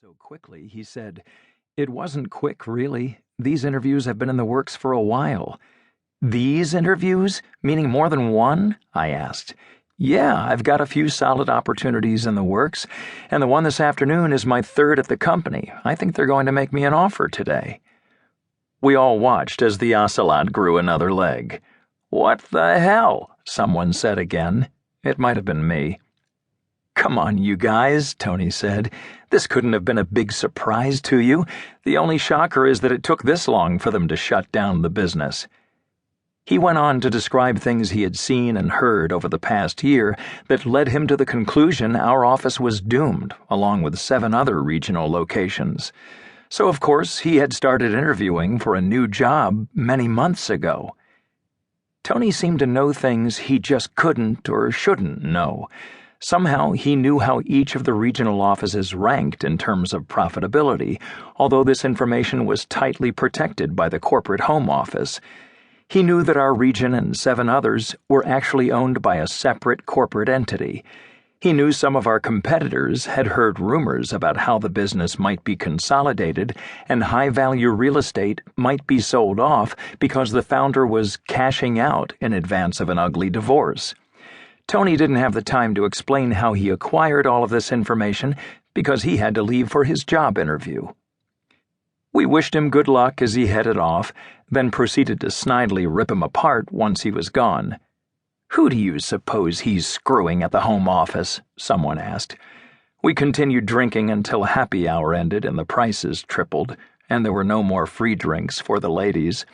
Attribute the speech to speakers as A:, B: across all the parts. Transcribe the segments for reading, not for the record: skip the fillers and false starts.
A: So quickly, he said, "It wasn't quick, really. These interviews have been in the works for a while." "These interviews? Meaning more than one?" I asked. "Yeah, I've got a few solid opportunities in the works, and the one this afternoon is my third at the company. I think they're going to make me an offer today." We all watched as the ocelot grew another leg. "What the hell?" someone said again. It might have been me. "Come on, you guys," Tony said. "This couldn't have been a big surprise to you. The only shocker is that it took this long for them to shut down the business." He went on to describe things he had seen and heard over the past year that led him to the conclusion our office was doomed, along with 7 other regional locations. So, of course, he had started interviewing for a new job many months ago. Tony seemed to know things he just couldn't or shouldn't know. Somehow he knew how each of the regional offices ranked in terms of profitability, although this information was tightly protected by the corporate home office. He knew that our region and 7 others were actually owned by a separate corporate entity. He knew some of our competitors had heard rumors about how the business might be consolidated and high-value real estate might be sold off because the founder was cashing out in advance of an ugly divorce. Tony didn't have the time to explain how he acquired all of this information because he had to leave for his job interview. We wished him good luck as he headed off, then proceeded to snidely rip him apart once he was gone. "Who do you suppose he's screwing at the home office?" someone asked. We continued drinking until happy hour ended and the prices tripled, and there were no more free drinks for the ladies.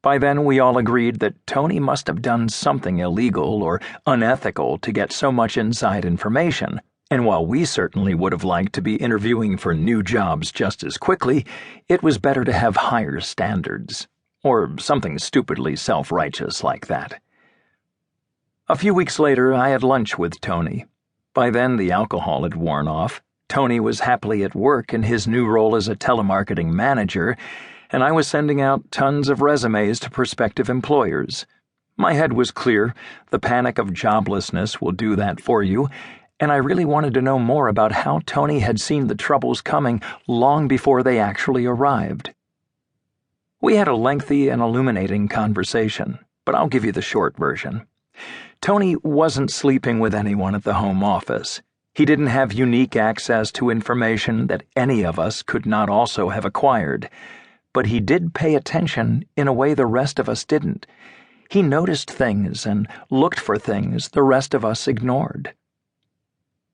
A: By then, we all agreed that Tony must have done something illegal or unethical to get so much inside information, and while we certainly would have liked to be interviewing for new jobs just as quickly, it was better to have higher standards, or something stupidly self-righteous like that. A few weeks later, I had lunch with Tony. By then, the alcohol had worn off. Tony was happily at work in his new role as a telemarketing manager, and I was sending out tons of resumes to prospective employers. My head was clear. The panic of joblessness will do that for you, and I really wanted to know more about how Tony had seen the troubles coming long before they actually arrived. We had a lengthy and illuminating conversation, but I'll give you the short version. Tony wasn't sleeping with anyone at the home office. He didn't have unique access to information that any of us could not also have acquired. But he did pay attention in a way the rest of us didn't. He noticed things and looked for things the rest of us ignored.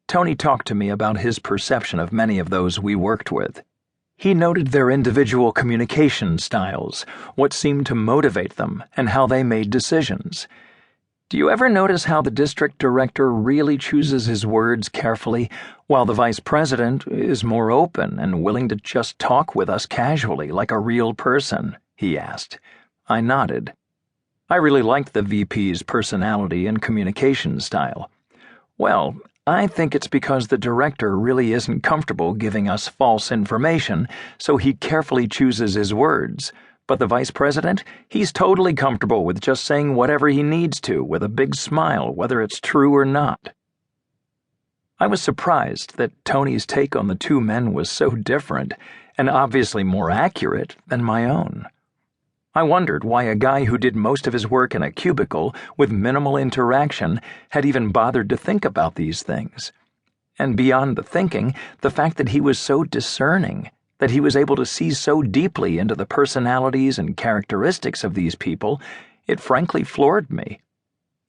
A: Tony talked to me about his perception of many of those we worked with. He noted their individual communication styles, what seemed to motivate them, and how they made decisions. "Do you ever notice how the district director really chooses his words carefully, while the vice president is more open and willing to just talk with us casually like a real person?" he asked. I nodded. I really liked the VP's personality and communication style. "Well, I think it's because the director really isn't comfortable giving us false information, so he carefully chooses his words. But the vice president, he's totally comfortable with just saying whatever he needs to with a big smile, whether it's true or not." I was surprised that Tony's take on the 2 men was so different, and obviously more accurate than my own. I wondered why a guy who did most of his work in a cubicle with minimal interaction had even bothered to think about these things. And beyond the thinking, the fact that he was so discerning, that he was able to see so deeply into the personalities and characteristics of these people, it frankly floored me.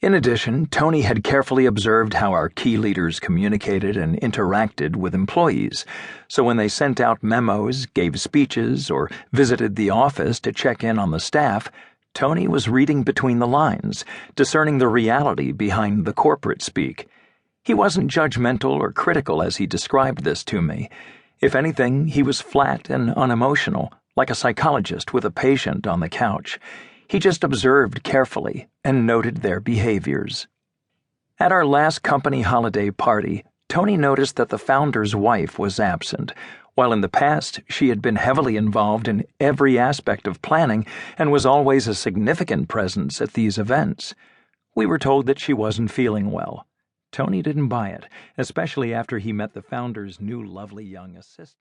A: In addition, Tony had carefully observed how our key leaders communicated and interacted with employees, so when they sent out memos, gave speeches, or visited the office to check in on the staff, Tony was reading between the lines, discerning the reality behind the corporate speak. He wasn't judgmental or critical as he described this to me. If anything, he was flat and unemotional, like a psychologist with a patient on the couch. He just observed carefully and noted their behaviors. At our last company holiday party, Tony noticed that the founder's wife was absent, while in the past she had been heavily involved in every aspect of planning and was always a significant presence at these events. We were told that she wasn't feeling well. Tony didn't buy it, especially after he met the founder's new lovely young assistant.